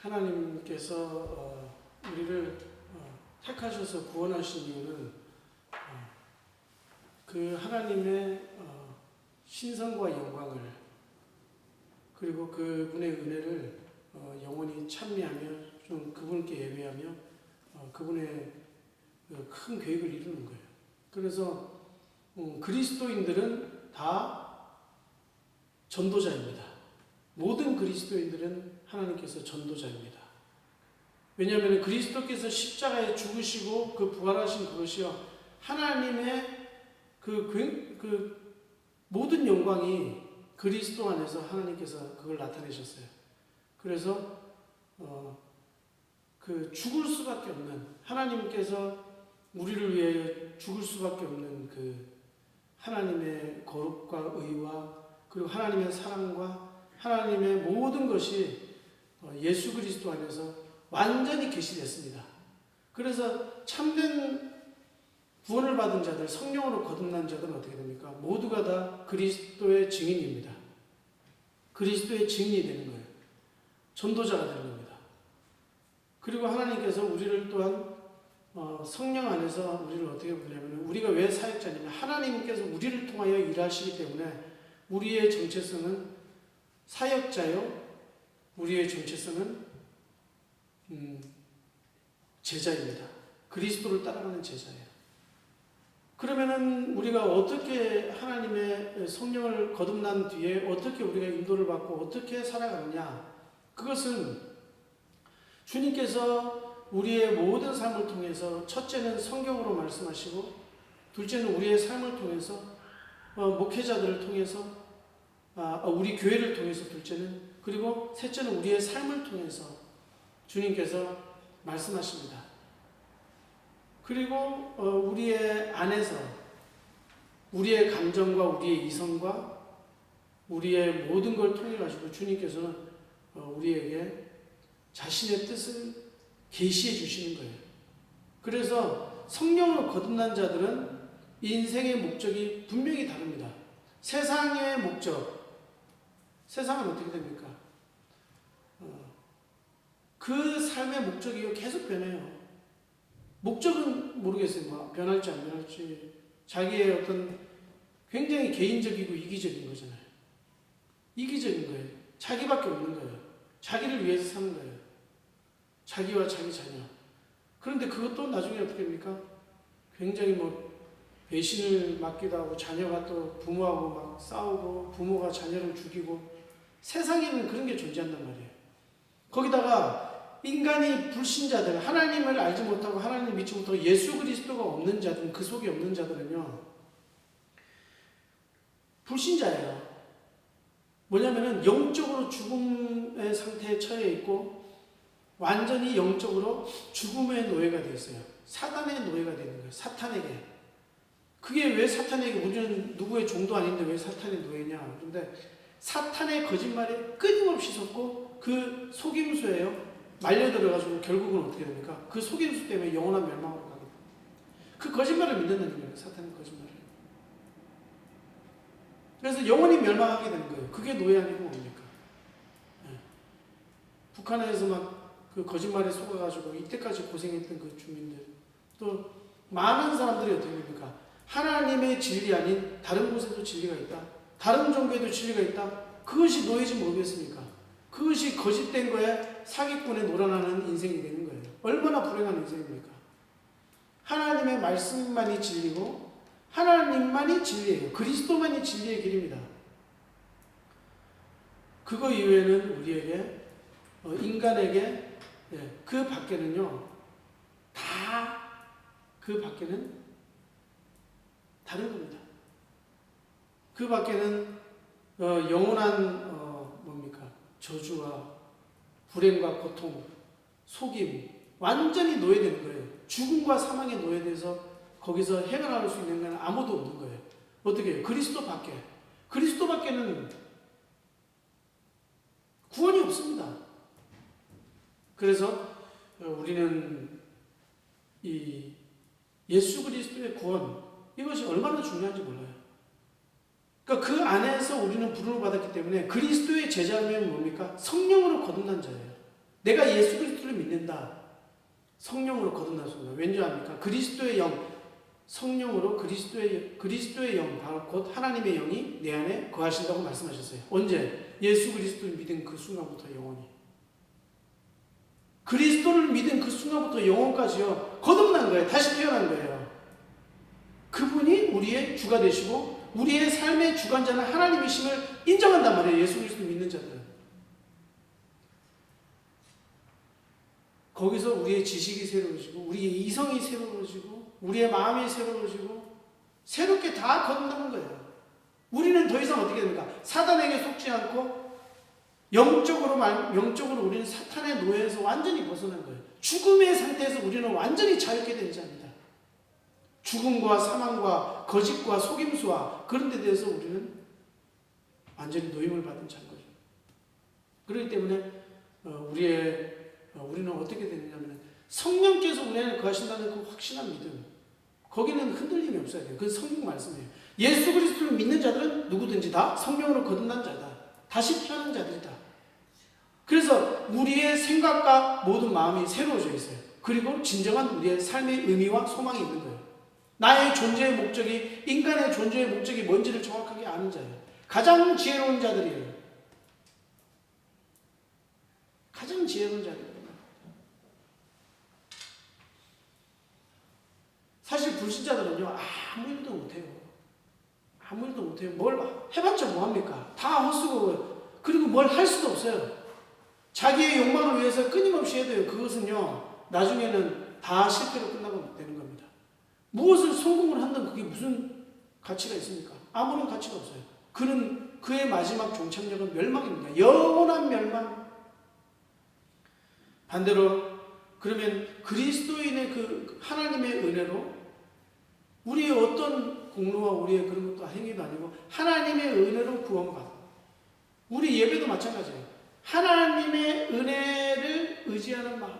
하나님께서 우리를 택하셔서 구원하신 이유는 그 하나님의 신성과 영광을 그리고 그분의 은혜를 영원히 찬미하며 좀 그분께 예배하며 그분의 큰 계획을 이루는 거예요. 그래서 그리스도인들은 다 전도자입니다. 모든 그리스도인들은 하나님께서 전도자입니다. 왜냐하면 그리스도께서 십자가에 죽으시고 그 부활하신 그것이요 하나님의 그 모든 영광이 그리스도 안에서 하나님께서 그걸 나타내셨어요. 그래서 그 죽을 수밖에 없는 하나님께서 우리를 위해 죽을 수밖에 없는 그 하나님의 거룩과 의와 그리고 하나님의 사랑과 하나님의 모든 것이 예수 그리스도 안에서 완전히 계시됐습니다. 그래서 참된 구원을 받은 자들, 성령으로 거듭난 자들은 어떻게 됩니까? 모두가 다 그리스도의 증인입니다. 그리스도의 증인이 되는 거예요. 전도자가 되는 겁니다. 그리고 하나님께서 우리를 또한 성령 안에서 우리를 어떻게 보냐면 우리가 왜 사역자냐면 하나님께서 우리를 통하여 일하시기 때문에 우리의 정체성은 사역자요. 우리의 정체성은 제자입니다. 그리스도를 따라가는 제자예요. 그러면은 우리가 어떻게 하나님의 성령을 거듭난 뒤에 어떻게 우리가 인도를 받고 어떻게 살아가느냐? 그것은 주님께서 우리의 모든 삶을 통해서 첫째는 성경으로 말씀하시고 둘째는 우리의 삶을 통해서 목회자들을 통해서 우리 교회를 통해서 둘째는 그리고 셋째는 우리의 삶을 통해서 주님께서 말씀하십니다. 그리고 우리의 안에서 우리의 감정과 우리의 이성과 우리의 모든 걸 통해 가지고 주님께서는 우리에게 자신의 뜻을 계시해 주시는 거예요. 그래서 성령으로 거듭난 자들은 인생의 목적이 분명히 다릅니다. 세상의 목적, 세상은 어떻게 됩니까? 그 삶의 목적이 계속 변해요. 목적은 모르겠어요. 뭐 변할지 안 변할지. 자기의 어떤 굉장히 개인적이고 이기적인 거잖아요. 이기적인 거예요. 자기밖에 없는 거예요. 자기를 위해서 사는 거예요. 자기와 자기 자녀. 그런데 그것도 나중에 어떻게 됩니까? 굉장히 배신을 맞기도 하고 자녀가 또 부모하고 막 싸우고 부모가 자녀를 죽이고 세상에는 그런 게 존재한단 말이에요. 거기다가 인간이 불신자들, 하나님을 알지 못하고 하나님을 믿지 못하고 예수 그리스도가 없는 자들은 그 속에 없는 자들은요 불신자예요. 뭐냐면은 영적으로 죽음의 상태에 처해 있고 완전히 영적으로 죽음의 노예가 되어 있어요. 사단의 노예가 되는 거예요. 사탄에게. 그게 왜 사탄에게 우리는 누구의 종도 아닌데 왜 사탄의 노예냐. 그런데 사탄의 거짓말에 끊임없이 섰고 그 속임수예요. 말려들어가지고 결국은 어떻게 됩니까? 그 속임수 때문에 영원한 멸망으로 가게 됩니다. 그 거짓말을 믿는다는 거예요. 사탄의 거짓말을. 그래서 영원히 멸망하게 되는 거예요. 그게 노예 아니고 뭡니까? 네. 북한에서 막 그 거짓말에 속아가지고 이때까지 고생했던 그 주민들 또 많은 사람들이 어떻게 됩니까? 하나님의 진리 아닌 다른 곳에도 진리가 있다. 다른 종교에도 진리가 있다. 그것이 노예지 뭐겠습니까? 그것이 거짓된 거에 사기꾼에 놀아나는 인생이 되는 거예요. 얼마나 불행한 인생입니까? 하나님의 말씀만이 진리고 하나님만이 진리예요. 그리스도만이 진리의 길입니다. 그거 이외에는 우리에게 인간에게 그 밖에는요 다 그 밖에는 다른 겁니다. 그 밖에는 영원한 뭡니까? 저주와 불행과 고통, 속임, 완전히 노예되는 거예요. 죽음과 사망에 노예돼서 거기서 해결할 수 있는 건 아무도 없는 거예요. 어떻게 해요? 그리스도밖에. 그리스도밖에는 구원이 없습니다. 그래서 우리는 이 예수 그리스도의 구원, 이것이 얼마나 중요한지 몰라요. 그러니까 그 안에서 우리는 부름을 받았기 때문에 그리스도의 제자면 뭡니까? 성령으로 거듭난 자예요. 내가 예수 그리스도를 믿는다. 성령으로 거듭났습니다. 왠지 압니까? 그리스도의 영, 성령으로 그리스도의 영, 바로 곧 하나님의 영이 내 안에 거하신다고 말씀하셨어요. 언제? 예수 그리스도를 믿은 그 순간부터 영원히. 그리스도를 믿은 그 순간부터 영원까지요. 거듭난 거예요. 다시 태어난 거예요. 그분이 우리의 주가 되시고 우리의 삶의 주관자는 하나님이심을 인정한단 말이에요. 예수 그리스도를 믿는 자들은. 거기서 우리의 지식이 새로워지고 우리의 이성이 새로워지고 우리의 마음이 새로워지고 새롭게 다 거듭나는 거예요. 우리는 더 이상 어떻게 됩니까? 사단에게 속지 않고 영적으로 우리는 사탄의 노예에서 완전히 벗어난 거예요. 죽음의 상태에서 우리는 완전히 자유케 된 자입니다. 죽음과 사망과 거짓과 속임수와 그런 데 대해서 우리는 완전히 노임을 받은 자인 거죠. 그렇기 때문에 우리는 어떻게 되느냐면 성령께서 우리 안에 거하신다는 그 확신한 믿음, 거기는 흔들림이 없어야 돼요. 그건 성경 말씀이에요. 예수 그리스도를 믿는 자들은 누구든지 다 성령으로 거듭난 자다. 다시 태어난 자들이다. 그래서 우리의 생각과 모든 마음이 새로워져 있어요. 그리고 진정한 우리의 삶의 의미와 소망이 있는 거예요. 나의 존재의 목적이, 인간의 존재의 목적이 뭔지를 정확하게 아는 자예요. 가장 지혜로운 자들이에요. 가장 지혜로운 자들이에요. 사실 불신자들은요, 아무 일도 못해요. 아무 일도 못해요. 뭘 해봤자 뭐합니까? 다 헛수고고요. 그리고 뭘 할 수도 없어요. 자기의 욕망을 위해서 끊임없이 해야 돼요. 그것은요, 나중에는 다 실패로 끝나고 되는 겁니다. 무엇을 성공을 한다면 그게 무슨 가치가 있습니까? 아무런 가치가 없어요. 그의 마지막 종착역은 멸망입니다. 영원한 멸망. 반대로 그러면 그리스도인의 그 하나님의 은혜로 우리의 어떤 공로와 우리의 그런 것도 행위도 아니고 하나님의 은혜로 구원받아. 우리 예배도 마찬가지예요. 하나님의 은혜를 의지하는 마음,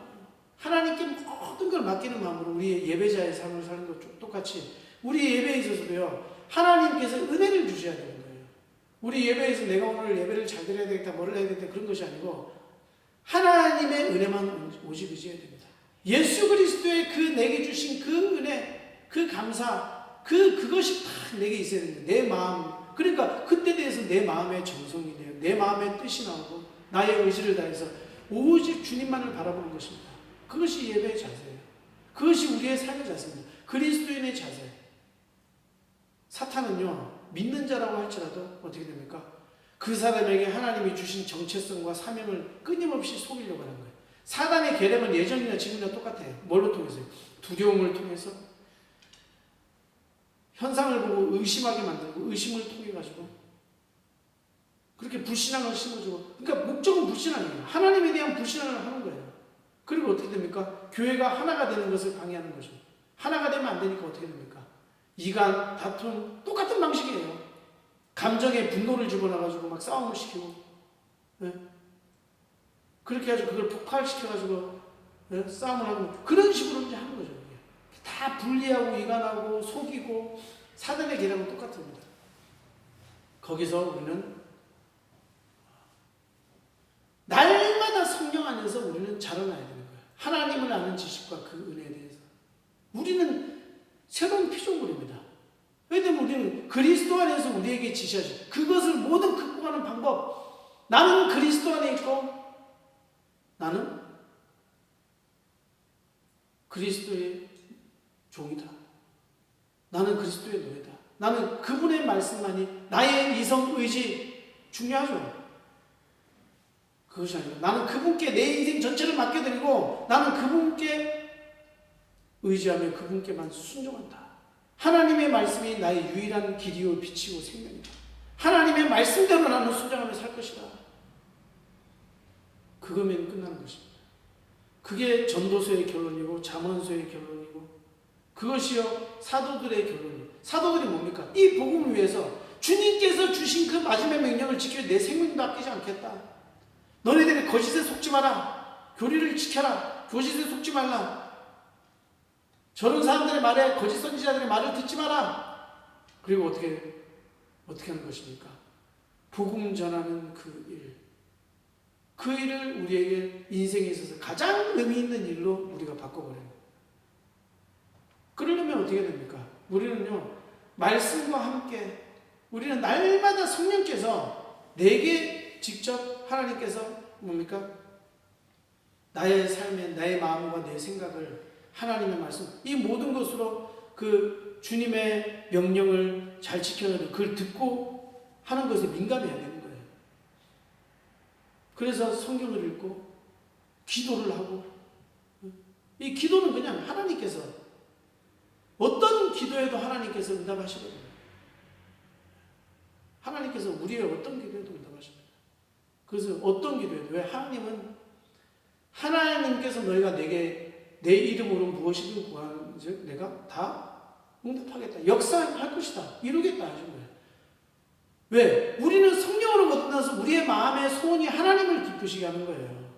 하나님께 모든 걸 맡기는 마음으로 우리의 예배자의 삶을 사는 것 똑같이 우리 예배에 있어서도요, 하나님께서 은혜를 주셔야 되는 거예요. 우리 예배에서 내가 오늘 예배를 잘 드려야 되겠다, 뭐를 해야 되겠다 그런 것이 아니고 하나님의 은혜만 오직 의지해야 됩니다. 예수 그리스도의 그 내게 주신 그 은혜, 그 감사, 그것이 다 내게 있어야 됩니다. 내 마음. 그러니까 그때 대해서 내 마음의 정성이 돼요. 내 마음의 뜻이 나오고 나의 의지를 다해서 오직 주님만을 바라보는 것입니다. 그것이 예배의 자세예요. 그것이 우리의 삶의 자세입니다. 그리스도인의 자세. 사탄은요, 믿는 자라고 할지라도 어떻게 됩니까? 그 사람에게 하나님이 주신 정체성과 사명을 끊임없이 속이려고 하는 거예요. 사단의 계략은 예전이나 지금이나 똑같아요. 뭘로 통해서요? 두려움을 통해서, 현상을 보고 의심하게 만들고, 의심을 통해 가지고 그렇게 불신앙을 심어주고, 그러니까 목적은 불신앙이에요. 하나님에 대한 불신앙을 하는 거예요. 그리고 어떻게 됩니까? 교회가 하나가 되는 것을 방해하는 거죠. 하나가 되면 안 되니까 어떻게 됩니까? 이간, 다툼, 똑같은 방식이에요. 감정에 분노를 집어넣어가지고 막 싸움을 시키고, 네? 그렇게 해가지고 그걸 폭발시켜가지고, 네? 싸움을 하고, 그런 식으로 이제 하는 거죠. 다 분리하고, 이간하고, 속이고, 사단의 계략은 똑같습니다. 거기서 우리는 날마다 성령 안에서 우리는 자라나야 되는 거예요. 하나님을 아는 지식과 그 은혜에 대해서. 우리는 새로운 피조물입니다. 왜냐하면 우리는 그리스도 안에서 우리에게 지시하죠. 그것을 모든 극복하는 방법. 나는 그리스도 안에 있고 나는 그리스도의 종이다. 나는 그리스도의 노예다. 나는 그분의 말씀만이 나의 이성, 의지 중요하죠. 그것이 아니라 나는 그분께 내 인생 전체를 맡겨드리고 나는 그분께 의지하며 그분께만 순종한다. 하나님의 말씀이 나의 유일한 길이요 빛이고 생명이다. 하나님의 말씀대로 나는 순종하며 살 것이다. 그거면 끝나는 것입니다. 그게 전도서의 결론이고 잠언서의 결론이고 그것이요 사도들의 결론이에요. 사도들이 뭡니까? 이 복음을 위해서 주님께서 주신 그 마지막 명령을 지켜 내 생명도 아끼지 않겠다. 너네들이 거짓에 속지 마라. 교리를 지켜라. 거짓에 속지 말라. 저런 사람들의 말에 거짓 선지자들의 말을 듣지 마라. 그리고 어떻게 하는 것입니까? 복음 전하는 그 일. 그 일을 우리에게 인생에 있어서 가장 의미 있는 일로 우리가 바꿔버려요. 그러려면 어떻게 됩니까? 우리는요, 말씀과 함께 우리는 날마다 성령께서 내게 직접 하나님께서 뭡니까? 나의 삶에 나의 마음과 내 생각을 하나님의 말씀, 이 모든 것으로 그 주님의 명령을 잘 지켜내는 그걸 듣고 하는 것에 민감해야 되는 거예요. 그래서 성경을 읽고 기도를 하고, 이 기도는 그냥 하나님께서 어떤 기도에도 하나님께서 응답하시거든요. 하나님께서 우리의 어떤 기도에도 응답하십니다. 그래서 어떤 기도에도, 왜 하나님은 하나님께서 너희가 내게 내 이름으로 무엇이든 구하는즉 내가 다 응답하겠다. 역사할 것이다. 이루겠다 하신 거예요. 왜? 우리는 성령으로 거듭나서 우리의 마음의 소원이 하나님을 기쁘시게 하는 거예요.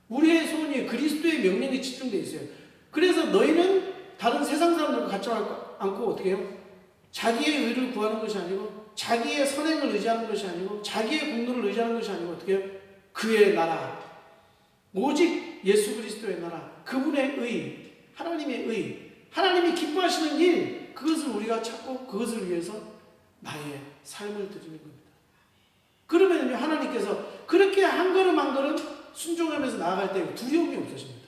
우리의 소원이 그리스도의 명령에 집중되어 있어요. 그래서 너희는 다른 세상 사람들과 같지 않고 어떻게 해요? 자기의 의를 구하는 것이 아니고, 자기의 선행을 의지하는 것이 아니고, 자기의 공로를 의지하는 것이 아니고 어떻게 해요? 그의 나라, 오직 예수 그리스도의 나라, 그분의 의, 하나님의 의, 하나님이 기뻐하시는 일, 그것을 우리가 찾고 그것을 위해서 나의 삶을 드리는 겁니다. 그러면 하나님께서 그렇게 한 걸음 한 걸음 순종하면서 나아갈 때 두려움이 없어집니다.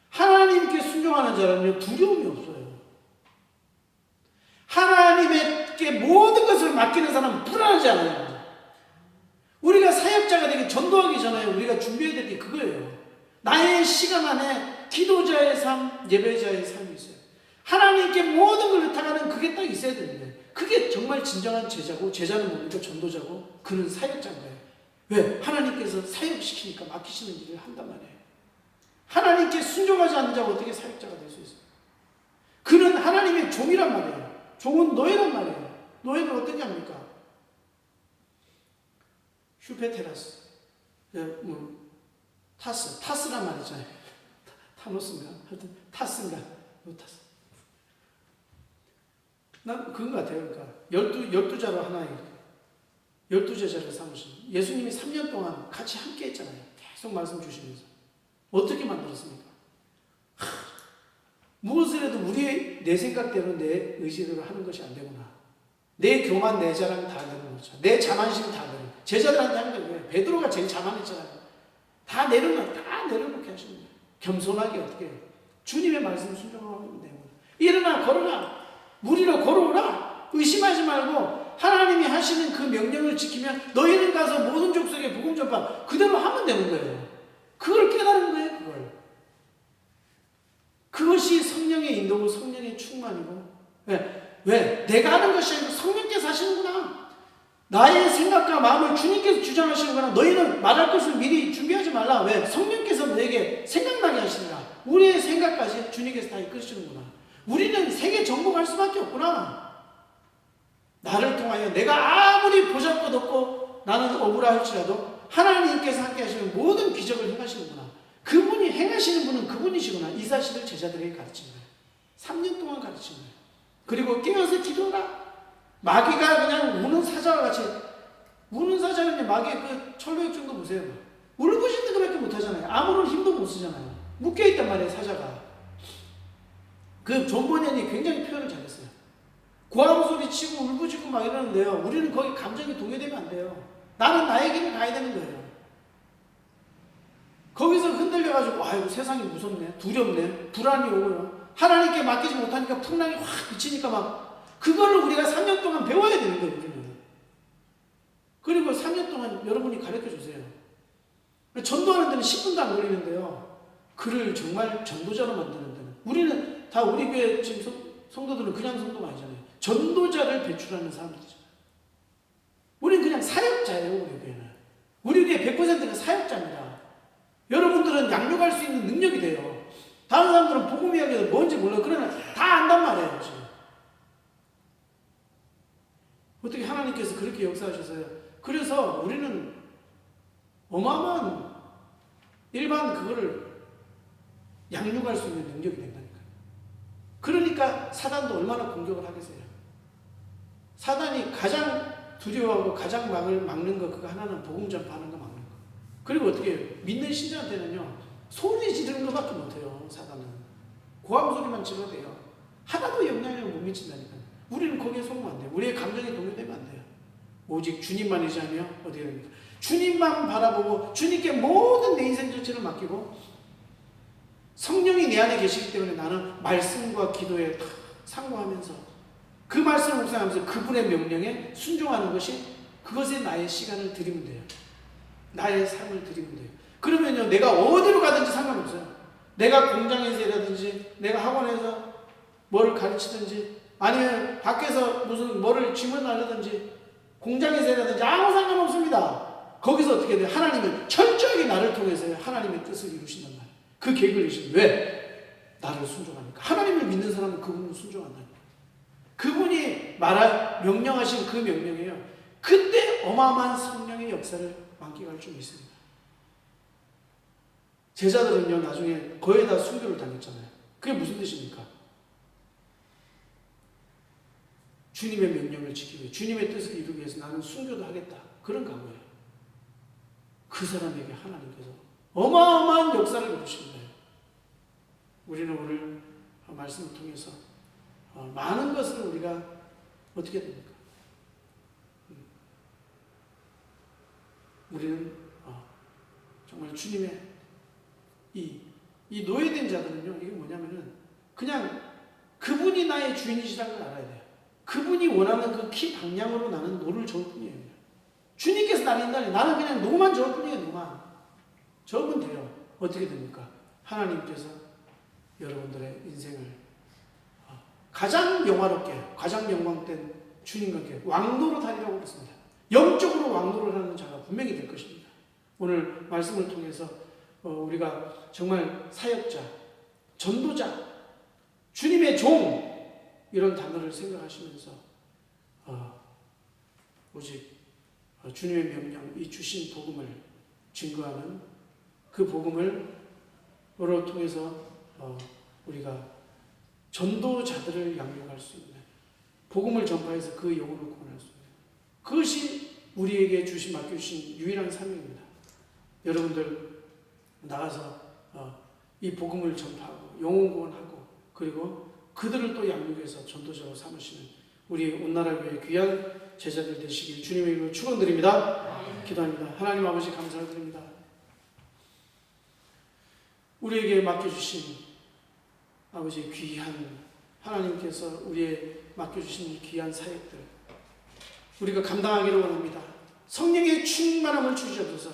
하나님께 순종하는 자라면 두려움이 없어요. 하나님께 모든 것을 맡기는 사람은 불안하지 않아요. 우리가 사역자가 되기, 전도하기 전에 우리가 준비해야 될 게 그거예요. 나의 시간 안에 기도자의 삶, 예배자의 삶이 있어요. 하나님께 모든 걸 의탁하는 그게 딱 있어야 되는데, 그게 정말 진정한 제자고, 제자는 뭡니까? 전도자고, 그는 사역자인 거예요. 왜? 하나님께서 사역시키니까 맡기시는 일을 한단 말이에요. 하나님께 순종하지 않는 자가 어떻게 사역자가 될 수 있어요? 그는 하나님의 종이란 말이에요. 종은 노예란 말이에요. 노예는 어떻게 합니까? 휴페테라스, 타스란 말 있잖아요. 타노스인가? 하여튼 타스인가? 타스. 난 그건 것 같아요. 그러니까 12자로 하나의 12제자를 삼으신 예수님이 3년 동안 같이 함께 했잖아요. 계속 말씀 주시면서. 어떻게 만들었습니까? 무엇을 해도 내 생각대로 내 의지대로 하는 것이 안 되구나. 내 교만, 내 자랑 다 내는 거죠. 내 자만심 다 내는 거죠. 제자들한테 하는 거예요. 베드로가 제일 자만했잖아요. 다 내려놓게 하시는 거예요. 겸손하게 어떻게 해요? 주님의 말씀을 순종하면 되는 거예요. 일어나, 걸어라. 무리로 걸어오라. 의심하지 말고 하나님이 하시는 그 명령을 지키면 너희는 가서 모든 족속에 복음 전파 그대로 하면 되는 거예요. 그걸 깨달은 거예요. 그것이 성령의 인도고 성령의 충만이고. 왜? 내가 하는 것이 아니고 성령께서 하시는구나. 나의 생각과 마음을 주님께서 주장하시는구나. 너희는 말할 것을 미리 준비하지 말라. 왜? 성령께서 너에게 생각나게 하시니라. 우리의 생각까지 주님께서 다 이끄시는구나. 우리는 세계 정복할 수밖에 없구나. 나를 통하여 내가 아무리 보잘것없고 나는 억울할지라도 하나님께서 함께 하시는 모든 기적을 행하시는구나. 그분이 행하시는 분은 그분이시구나. 이 사실을 제자들에게 가르친 거예요. 3년 동안 가르친 거예요. 그리고 깨어서 기도하라. 마귀가 그냥 우는 사자와 같이, 우는 사자는 마귀의 그 철로역정도 보세요. 울부짖는 것밖에 못하잖아요. 아무런 힘도 못 쓰잖아요. 묶여있단 말이에요, 사자가. 그 존 버년이 굉장히 표현을 잘했어요. 고함 소리 치고 울부짖고 막 이러는데요. 우리는 거기 감정이 동요되면 안 돼요. 나는 나의 길을 가야 되는 거예요. 거기서 흔들려가지고 아이고 세상이 무섭네, 두렵네, 불안이 오고요. 하나님께 맡기지 못하니까 풍랑이 확 비치니까 막 그거를 우리가 3년 동안 배워야 되는 거예요. 우리는. 그리고 3년 동안 여러분이 가르쳐 주세요. 전도하는 데는 10분도 안 걸리는데요. 그를 정말 전도자로 만드는 데는, 우리는 다 우리 교회 지금 성도들은 그냥 성도가 아니잖아요. 전도자를 배출하는 사람들이잖아요. 우리는 그냥 사역자예요. 우리 교회는. 우리 교회 100%가 사역자입니다. 여러분들은 양육할 수 있는 능력이 돼요. 다른 사람들은 복음 이야기가 뭔지 몰라요. 그러나 다 안단 말이에요. 지금. 어떻게 하나님께서 그렇게 역사하셔서요. 그래서 우리는 어마어마한 일반 그거를 양육할 수 있는 능력이 된다니까요. 그러니까 사단도 얼마나 공격을 하겠어요. 사단이 가장 두려워하고 가장 막는 거 그거 하나는 복음 전파하는 거 막는 거. 그리고 어떻게 해요? 믿는 신자한테는요, 소리 지르는 것밖에 못해요. 사단은 고함 소리만 질러도 돼요. 하나도 영향력을 못 미친다니까. 우리는 거기에 속으면 안 돼요. 우리의 감정이 동요되면 안 돼요. 오직 주님만 의지하며 어떻게 됩니까? 주님만 바라보고 주님께 모든 내 인생 전체를 맡기고, 성령이 내 안에 계시기 때문에 나는 말씀과 기도에 상고하면서 그 말씀을 묵상하면서 그분의 명령에 순종하는 것이, 그것에 나의 시간을 드리면 돼요. 나의 삶을 드리면 돼요. 그러면요, 내가 어디로 가든지 상관없어요. 내가 공장에서 일하든지, 내가 학원에서 뭐를 가르치든지, 아니면 밖에서 무슨 뭐를 짐을 나르든지, 공장에서 일하든지 아무 상관없습니다. 거기서 어떻게 돼요? 하나님은 철저하게 나를 통해서 하나님의 뜻을 이루신단 말이에요. 그 계획을 이루시는. 왜? 나를 순종하니까. 하나님을 믿는 사람은 그분을 순종한다니까. 그분이 명령하신 그 명령이에요. 그때 어마어마한 성령의 역사를 만끽할 줄 믿습니다. 제자들은요, 나중에 거의 다 순교를 당했잖아요. 그게 무슨 뜻입니까? 주님의 명령을 지키기 위해, 주님의 뜻을 이루기 위해서 나는 순교도 하겠다. 그런 각오예요. 그 사람에게 하나님께서 어마어마한 역사를 이루신 거예요. 우리는 오늘 말씀을 통해서 많은 것을 우리가 어떻게 됩니까? 우리는 정말 주님의 이 노예된 자들은요, 이게 뭐냐면은 그냥 그분이 나의 주인이시라는 걸 알아야 돼요. 그분이 원하는 그 키 방향으로 나는 노를 저을 뿐이에요. 주님께서 나를 인도하니 나는 그냥 노만 저을 뿐이에요. 노만 저으면 돼요. 어떻게 됩니까? 하나님께서 여러분들의 인생을 가장 영화롭게, 가장 영광된 주님과 함께 왕노로 다니라고 그랬습니다. 영적으로 왕노를 하는 자가 분명히 될 것입니다. 오늘 말씀을 통해서 우리가 정말 사역자, 전도자, 주님의 종, 이런 단어를 생각하시면서 오직 주님의 명령, 이 주신 복음을 증거하는 그 복음을 통해서 우리가 전도자들을 양육할 수 있는, 복음을 전파해서 그 영혼을 구원할 수 있는, 그것이 우리에게 맡겨주신 유일한 사명입니다. 여러분들 나가서 이 복음을 전파하고 영혼 구원하고, 그리고 그들을 또 양육해서 전도자로 삼으시는 우리 온나라교회 귀한 제자들 되시길 주님의 이름으로 축원드립니다. 기도합니다. 하나님 아버지 감사드립니다. 우리에게 맡겨주신 아버지 귀한, 하나님께서 우리에게 맡겨주신 귀한 사역들 우리가 감당하기를 원합니다. 성령의 충만함을 주시옵소서.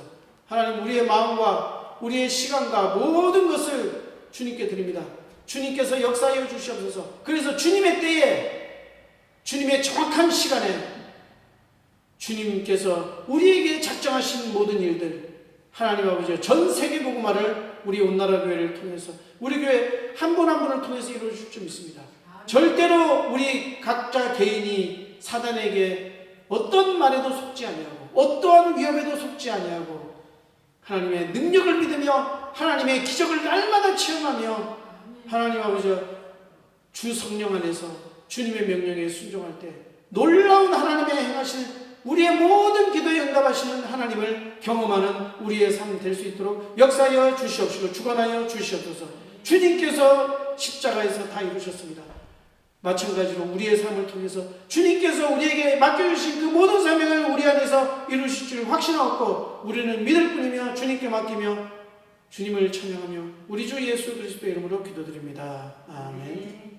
하나님, 우리의 마음과 우리의 시간과 모든 것을 주님께 드립니다. 주님께서 역사하여 주시옵소서. 그래서 주님의 때에, 주님의 정확한 시간에 주님께서 우리에게 작정하신 모든 일들, 하나님 아버지 전 세계 복음화를 우리 온나라 교회를 통해서, 우리 교회 한 분 한 분을 통해서 이루어질 줄 믿습니다. 절대로 우리 각자 개인이 사단에게 어떤 말에도 속지 아니하고, 어떠한 위협에도 속지 아니하고, 하나님의 능력을 믿으며 하나님의 기적을 날마다 체험하며, 하나님 아버지 주 성령 안에서 주님의 명령에 순종할 때 놀라운 하나님의 행하실, 우리의 모든 기도에 응답하시는 하나님을 경험하는 우리의 삶이 될 수 있도록 역사하여 주시옵시고 주관하여 주시옵소서. 주님께서 십자가에서 다 이루셨습니다. 마찬가지로 우리의 삶을 통해서 주님께서 우리에게 맡겨주신 그 모든 사명을 우리 안에서 이루실 줄 확신하고, 우리는 믿을 뿐이며 주님께 맡기며 주님을 찬양하며 우리 주 예수 그리스도의 이름으로 기도드립니다. 아멘.